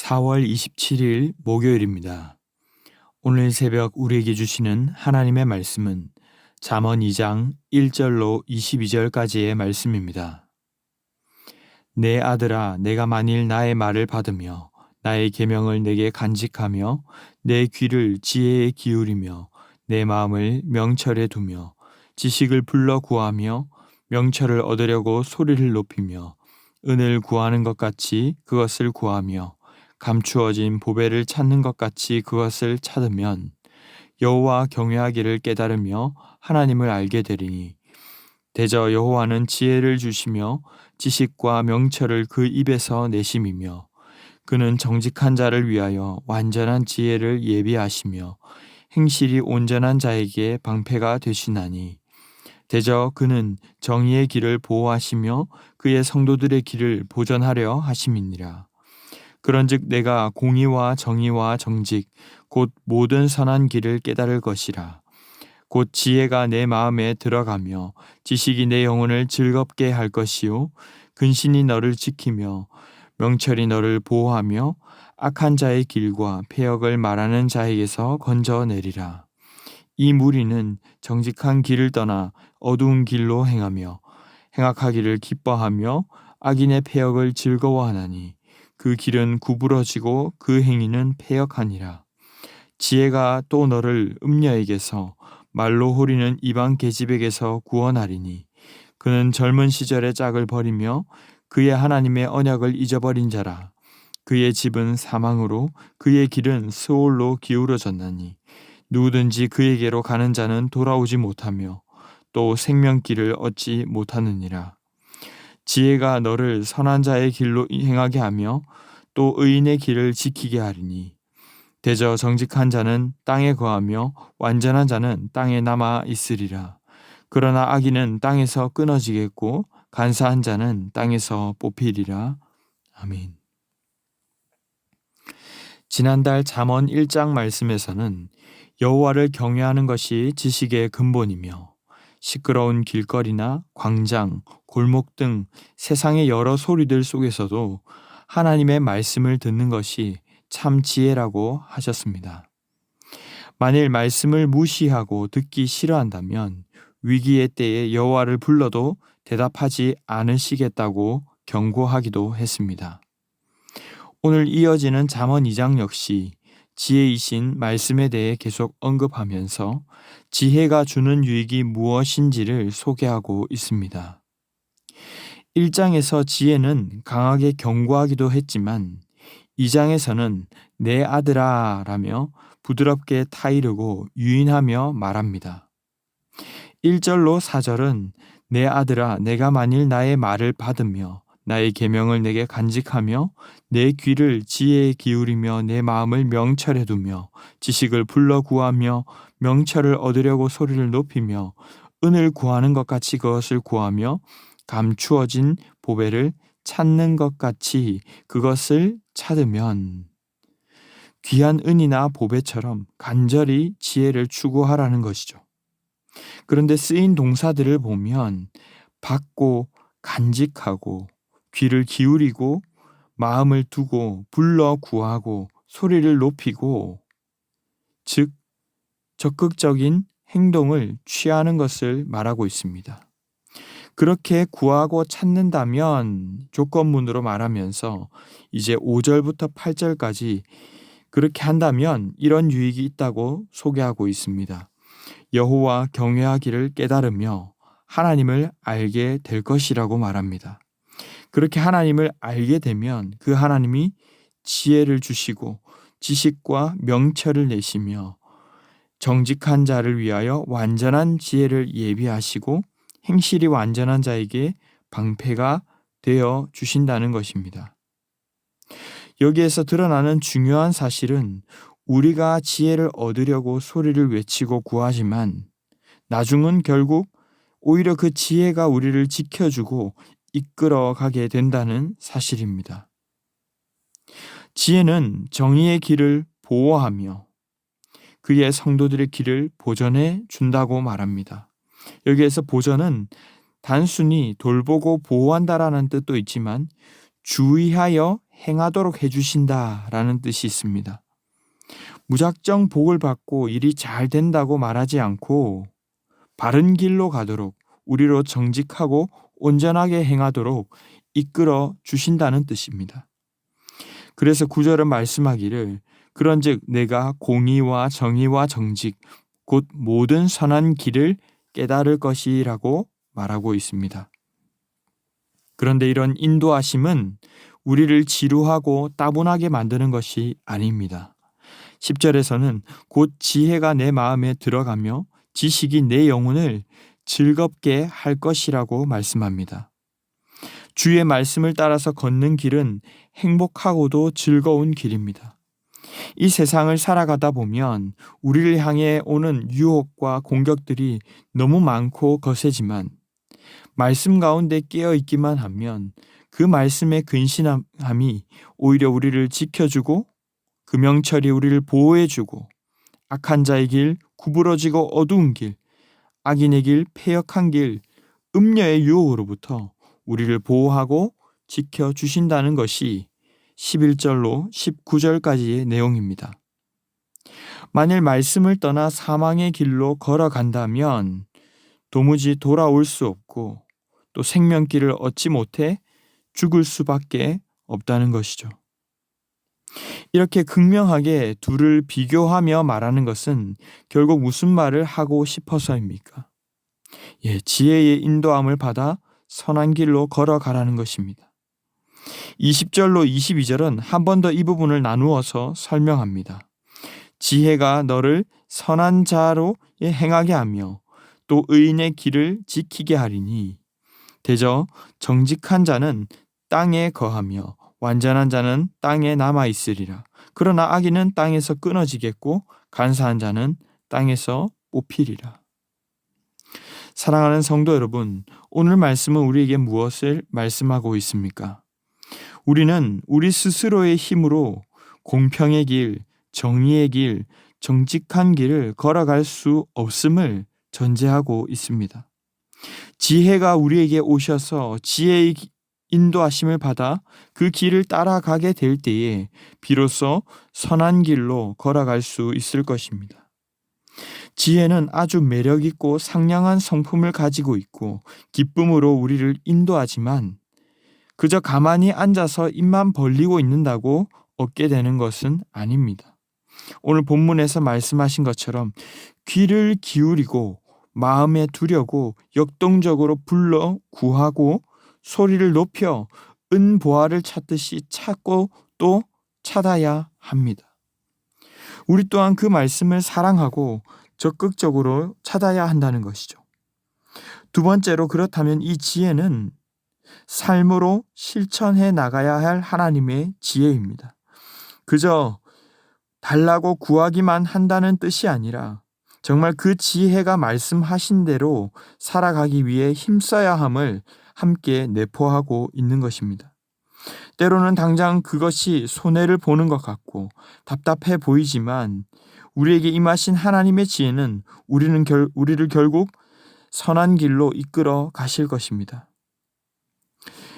4월 27일 목요일입니다. 오늘 새벽 우리에게 주시는 하나님의 말씀은 잠언 2장 1절로 22절까지의 말씀입니다. 내 아들아, 내가 만일 나의 말을 받으며 나의 계명을 내게 간직하며 내 귀를 지혜에 기울이며 내 마음을 명철에 두며 지식을 불러 구하며 명철을 얻으려고 소리를 높이며 은을 구하는 것 같이 그것을 구하며 감추어진 보배를 찾는 것 같이 그것을 찾으면 여호와 경외하기를 깨달으며 하나님을 알게 되리니 대저 여호와는 지혜를 주시며 지식과 명철을 그 입에서 내심이며 그는 정직한 자를 위하여 완전한 지혜를 예비하시며 행실이 온전한 자에게 방패가 되시나니 대저 그는 정의의 길을 보호하시며 그의 성도들의 길을 보전하려 하심이니라. 그런즉 내가 공의와 정의와 정직 곧 모든 선한 길을 깨달을 것이라. 곧 지혜가 내 마음에 들어가며 지식이 내 영혼을 즐겁게 할 것이요 근신이 너를 지키며 명철이 너를 보호하며 악한 자의 길과 패역을 말하는 자에게서 건져내리라. 이 무리는 정직한 길을 떠나 어두운 길로 행하며 행악하기를 기뻐하며 악인의 패역을 즐거워하나니 그 길은 구부러지고 그 행위는 패역하니라. 지혜가 또 너를 음녀에게서 말로 호리는 이방 계집에게서 구원하리니 그는 젊은 시절의 짝을 버리며 그의 하나님의 언약을 잊어버린 자라. 그의 집은 사망으로 그의 길은 스올로 기울어졌나니 누구든지 그에게로 가는 자는 돌아오지 못하며 또 생명길을 얻지 못하느니라. 지혜가 너를 선한 자의 길로 행하게 하며 또 의인의 길을 지키게 하리니 대저 정직한 자는 땅에 거하며 완전한 자는 땅에 남아 있으리라. 그러나 악인은 땅에서 끊어지겠고 간사한 자는 땅에서 뽑히리라. 아멘. 지난달 잠언 1장 말씀에서는 여호와를 경외하는 것이 지식의 근본이며 시끄러운 길거리나 광장, 골목 등 세상의 여러 소리들 속에서도 하나님의 말씀을 듣는 것이 참 지혜라고 하셨습니다. 만일 말씀을 무시하고 듣기 싫어한다면 위기의 때에 여호와를 불러도 대답하지 않으시겠다고 경고하기도 했습니다. 오늘 이어지는 잠언 2장 역시 지혜이신 말씀에 대해 계속 언급하면서 지혜가 주는 유익이 무엇인지를 소개하고 있습니다. 1장에서 지혜는 강하게 경고하기도 했지만 2장에서는 내 아들아 라며 부드럽게 타이르고 유인하며 말합니다. 1절로 4절은 내 아들아 내가 만일 나의 말을 받으며 나의 계명을 내게 간직하며 내 귀를 지혜에 기울이며 내 마음을 명철에 두며 지식을 불러 구하며 명철을 얻으려고 소리를 높이며 은을 구하는 것 같이 그것을 구하며 감추어진 보배를 찾는 것 같이 그것을 찾으면 귀한 은이나 보배처럼 간절히 지혜를 추구하라는 것이죠. 그런데 쓰인 동사들을 보면 받고 간직하고 귀를 기울이고 마음을 두고 불러 구하고 소리를 높이고 즉 적극적인 행동을 취하는 것을 말하고 있습니다. 그렇게 구하고 찾는다면 조건문으로 말하면서 이제 5절부터 8절까지 그렇게 한다면 이런 유익이 있다고 소개하고 있습니다. 여호와 경외하기를 깨달으며 하나님을 알게 될 것이라고 말합니다. 그렇게 하나님을 알게 되면 그 하나님이 지혜를 주시고 지식과 명철을 내시며 정직한 자를 위하여 완전한 지혜를 예비하시고 행실이 완전한 자에게 방패가 되어 주신다는 것입니다. 여기에서 드러나는 중요한 사실은 우리가 지혜를 얻으려고 소리를 외치고 구하지만 나중은 결국 오히려 그 지혜가 우리를 지켜주고 이끌어가게 된다는 사실입니다. 지혜는 정의의 길을 보호하며 그의 성도들의 길을 보전해 준다고 말합니다. 여기에서 보전은 단순히 돌보고 보호한다라는 뜻도 있지만 주의하여 행하도록 해주신다라는 뜻이 있습니다. 무작정 복을 받고 일이 잘 된다고 말하지 않고 바른 길로 가도록 우리로 정직하고 온전하게 행하도록 이끌어 주신다는 뜻입니다. 그래서 9절은 말씀하기를 그런즉 내가 공의와 정의와 정직 곧 모든 선한 길을 깨달을 것이라고 말하고 있습니다. 그런데 이런 인도하심은 우리를 지루하고 따분하게 만드는 것이 아닙니다. 10절에서는 곧 지혜가 내 마음에 들어가며 지식이 내 영혼을 즐겁게 할 것이라고 말씀합니다. 주의 말씀을 따라서 걷는 길은 행복하고도 즐거운 길입니다. 이 세상을 살아가다 보면 우리를 향해 오는 유혹과 공격들이 너무 많고 거세지만 말씀 가운데 깨어 있기만 하면 그 말씀의 근신함이 오히려 우리를 지켜주고 그 명철이 우리를 보호해주고 악한 자의 길, 구부러지고 어두운 길, 악인의 길, 패역한 길, 음녀의 유혹으로부터 우리를 보호하고 지켜주신다는 것이 11절로 19절까지의 내용입니다. 만일 말씀을 떠나 사망의 길로 걸어간다면 도무지 돌아올 수 없고 또 생명길을 얻지 못해 죽을 수밖에 없다는 것이죠. 이렇게 극명하게 둘을 비교하며 말하는 것은 결국 무슨 말을 하고 싶어서입니까? 지혜의 인도함을 받아 선한 길로 걸어가라는 것입니다. 20절로 22절은 한 번 더 이 부분을 나누어서 설명합니다. 지혜가 너를 선한 자로 행하게 하며 또 의인의 길을 지키게 하리니 대저 정직한 자는 땅에 거하며 완전한 자는 땅에 남아 있으리라. 그러나 악인은 땅에서 끊어지겠고 간사한 자는 땅에서 뽑히리라. 사랑하는 성도 여러분, 오늘 말씀은 우리에게 무엇을 말씀하고 있습니까? 우리는 우리 스스로의 힘으로 공평의 길, 정의의 길, 정직한 길을 걸어갈 수 없음을 전제하고 있습니다. 지혜가 우리에게 오셔서 지혜의 인도하심을 받아 그 길을 따라가게 될 때에 비로소 선한 길로 걸어갈 수 있을 것입니다. 지혜는 아주 매력있고 상냥한 성품을 가지고 있고 기쁨으로 우리를 인도하지만 그저 가만히 앉아서 입만 벌리고 있는다고 얻게 되는 것은 아닙니다. 오늘 본문에서 말씀하신 것처럼 귀를 기울이고 마음에 두려고 역동적으로 불러 구하고 소리를 높여 은보화를 찾듯이 찾고 또 찾아야 합니다. 우리 또한 그 말씀을 사랑하고 적극적으로 찾아야 한다는 것이죠. 두 번째로 그렇다면 이 지혜는 삶으로 실천해 나가야 할 하나님의 지혜입니다. 그저 달라고 구하기만 한다는 뜻이 아니라 정말 그 지혜가 말씀하신 대로 살아가기 위해 힘써야 함을 함께 내포하고 있는 것입니다. 때로는 당장 그것이 손해를 보는 것 같고 답답해 보이지만 우리에게 임하신 하나님의 지혜는 우리를 결국 선한 길로 이끌어 가실 것입니다.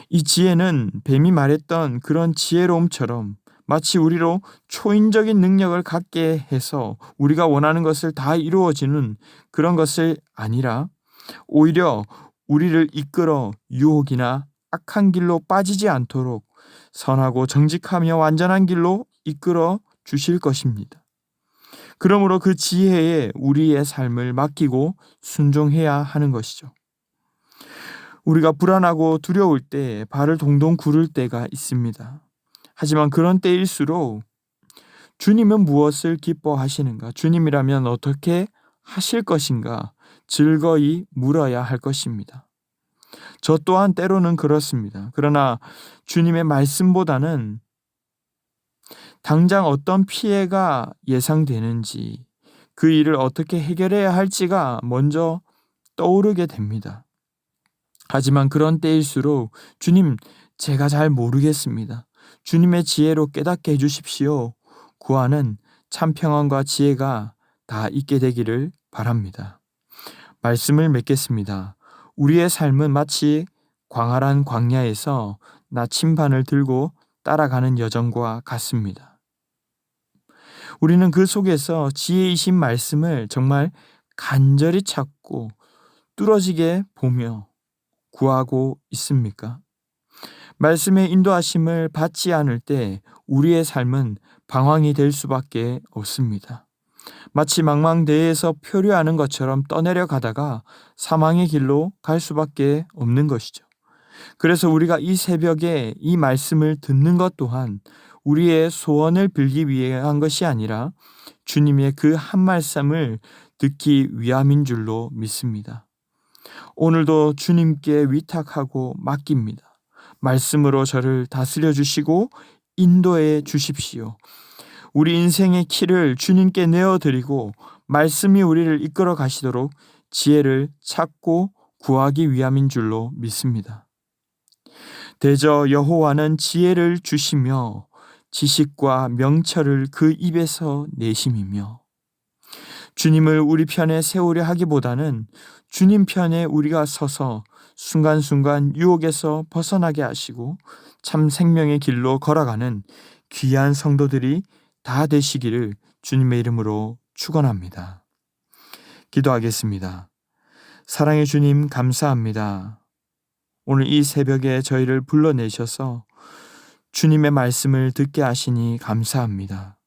이 지혜는 뱀이 말했던 그런 지혜로움처럼 마치 우리로 초인적인 능력을 갖게 해서 우리가 원하는 것을 다 이루어지는 그런 것이 아니라 오히려 우리를 이끌어 유혹이나 악한 길로 빠지지 않도록 선하고 정직하며 완전한 길로 이끌어 주실 것입니다. 그러므로 그 지혜에 우리의 삶을 맡기고 순종해야 하는 것이죠. 우리가 불안하고 두려울 때 발을 동동 구를 때가 있습니다. 하지만 그런 때일수록 주님은 무엇을 기뻐하시는가? 주님이라면 어떻게 하실 것인가? 즐거이 물어야 할 것입니다. 저 또한 때로는 그렇습니다. 그러나 주님의 말씀보다는 당장 어떤 피해가 예상되는지 그 일을 어떻게 해결해야 할지가 먼저 떠오르게 됩니다. 하지만 그런 때일수록 주님, 제가 잘 모르겠습니다. 주님의 지혜로 깨닫게 해주십시오. 구하는 참 평안과 지혜가 다 있게 되기를 바랍니다. 말씀을 맺겠습니다. 우리의 삶은 마치 광활한 광야에서 나침반을 들고 따라가는 여정과 같습니다. 우리는 그 속에서 지혜이신 말씀을 정말 간절히 찾고 뚫어지게 보며 구하고 있습니까? 말씀의 인도하심을 받지 않을 때 우리의 삶은 방황이 될 수밖에 없습니다. 마치 망망대해에서 표류하는 것처럼 떠내려 가다가 사망의 길로 갈 수밖에 없는 것이죠. 그래서 우리가 이 새벽에 이 말씀을 듣는 것 또한 우리의 소원을 빌기 위한 것이 아니라 주님의 그 한 말씀을 듣기 위함인 줄로 믿습니다. 오늘도 주님께 위탁하고 맡깁니다. 말씀으로 저를 다스려 주시고 인도해 주십시오. 우리 인생의 키를 주님께 내어드리고 말씀이 우리를 이끌어 가시도록 지혜를 찾고 구하기 위함인 줄로 믿습니다. 대저 여호와는 지혜를 주시며 지식과 명철을 그 입에서 내심이며, 주님을 우리 편에 세우려 하기보다는 주님 편에 우리가 서서 순간순간 유혹에서 벗어나게 하시고 참 생명의 길로 걸어가는 귀한 성도들이 다 되시기를 주님의 이름으로 축원합니다. 기도하겠습니다. 사랑의 주님, 감사합니다. 오늘 이 새벽에 저희를 불러내셔서 주님의 말씀을 듣게 하시니 감사합니다.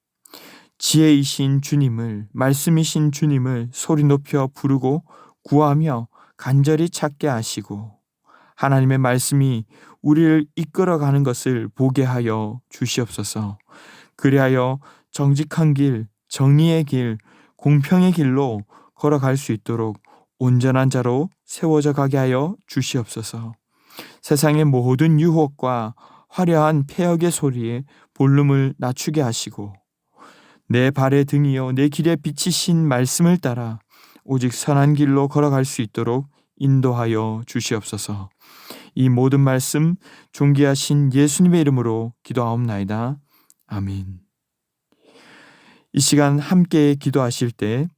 지혜이신 주님을, 말씀이신 주님을 소리 높여 부르고 구하며 간절히 찾게 하시고 하나님의 말씀이 우리를 이끌어가는 것을 보게 하여 주시옵소서. 그리하여 정직한 길, 정의의 길, 공평의 길로 걸어갈 수 있도록 온전한 자로 세워져 가게 하여 주시옵소서. 세상의 모든 유혹과 화려한 폐역의 소리에 볼륨을 낮추게 하시고 내 발의 등이요 내 길에 비치신 말씀을 따라 오직 선한 길로 걸어갈 수 있도록 인도하여 주시옵소서. 이 모든 말씀 존귀하신 예수님의 이름으로 기도하옵나이다. 아멘. 이 시간 함께 기도하실 때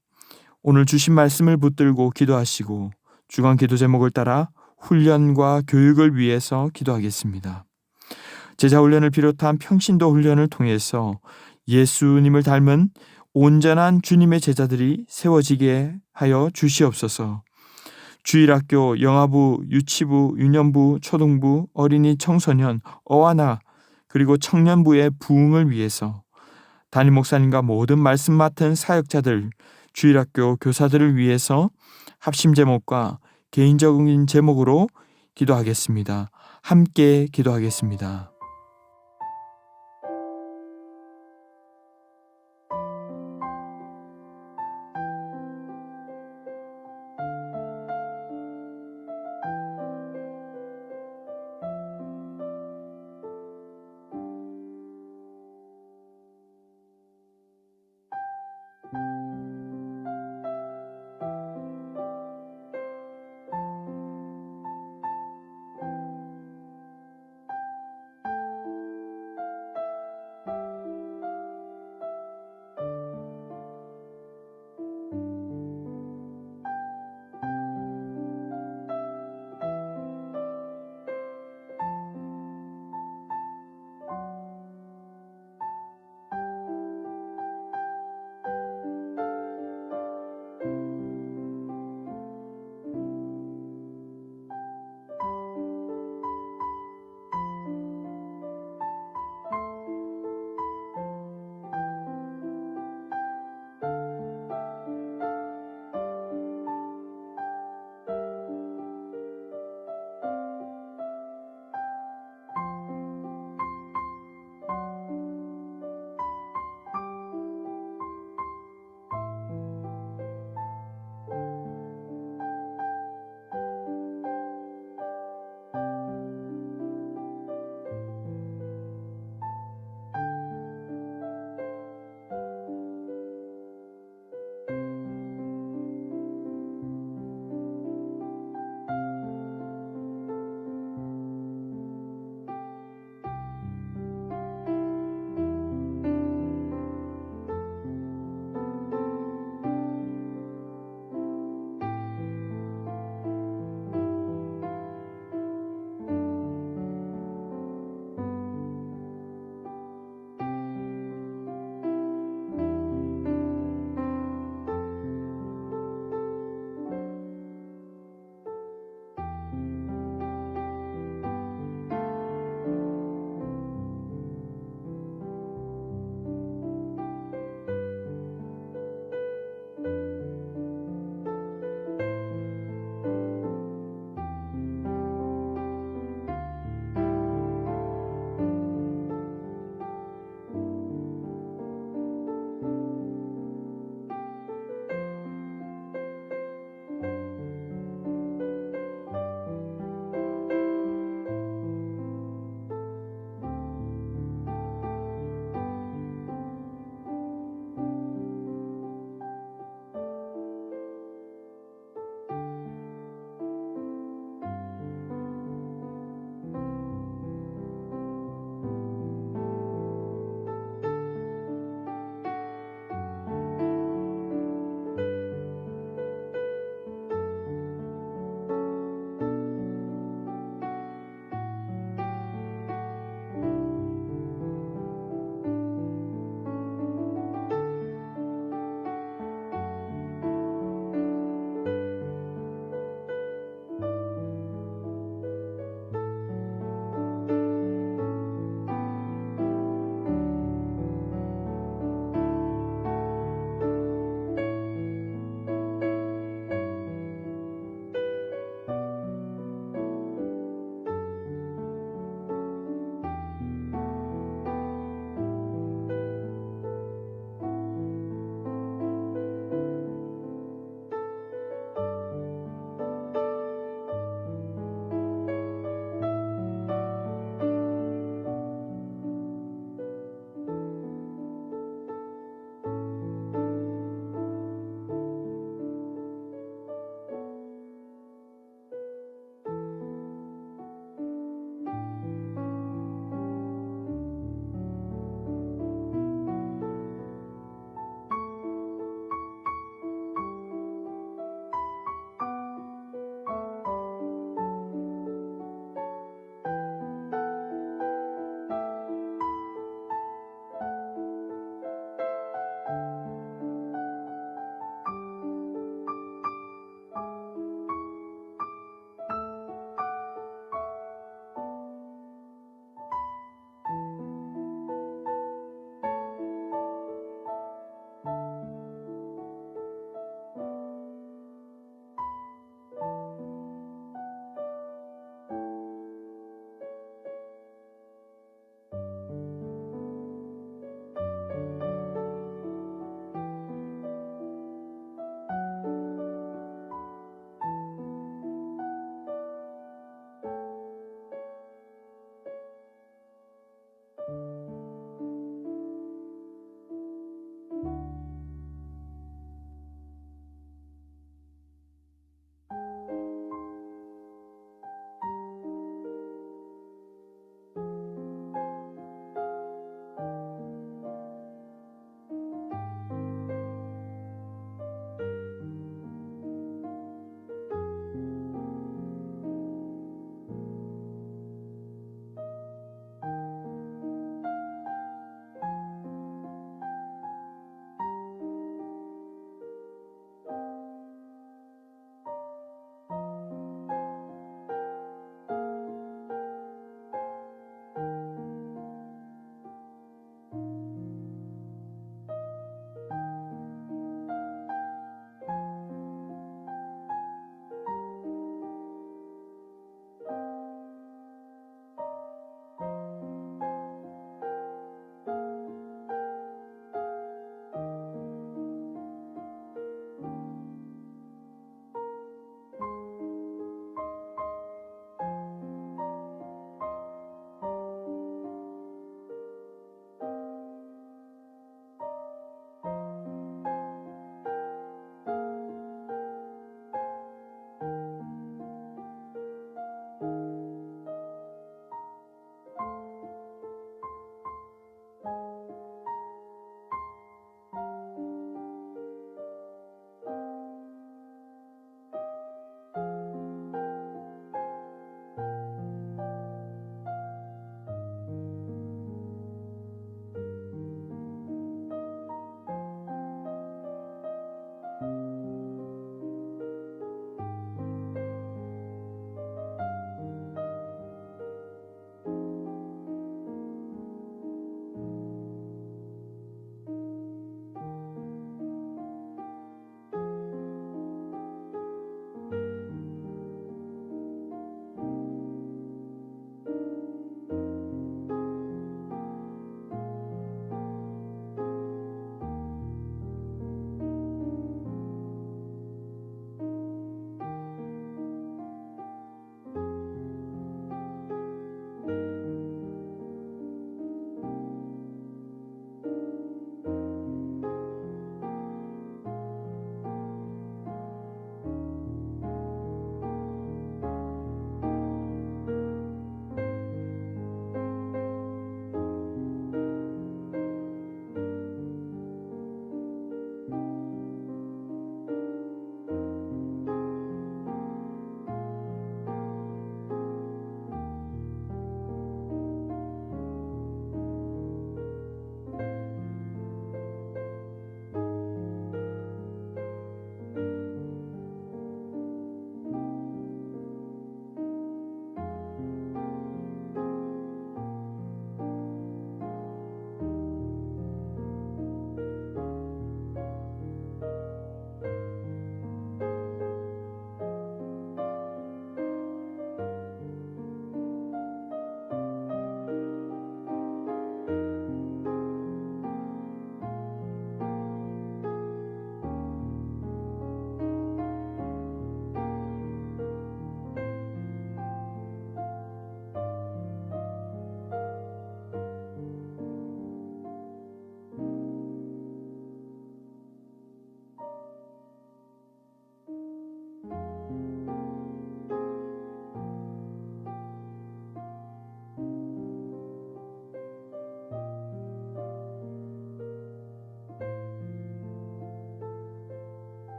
오늘 주신 말씀을 붙들고 기도하시고 주간 기도 제목을 따라 훈련과 교육을 위해서 기도하겠습니다. 제자 훈련을 비롯한 평신도 훈련을 통해서 예수님을 닮은 온전한 주님의 제자들이 세워지게 하여 주시옵소서. 주일학교, 영아부, 유치부, 유년부, 초등부, 어린이, 청소년, 어와나 그리고 청년부의 부흥을 위해서 담임 목사님과 모든 말씀 맡은 사역자들, 주일학교 교사들을 위해서 합심 제목과 개인적인 제목으로 기도하겠습니다. 함께 기도하겠습니다.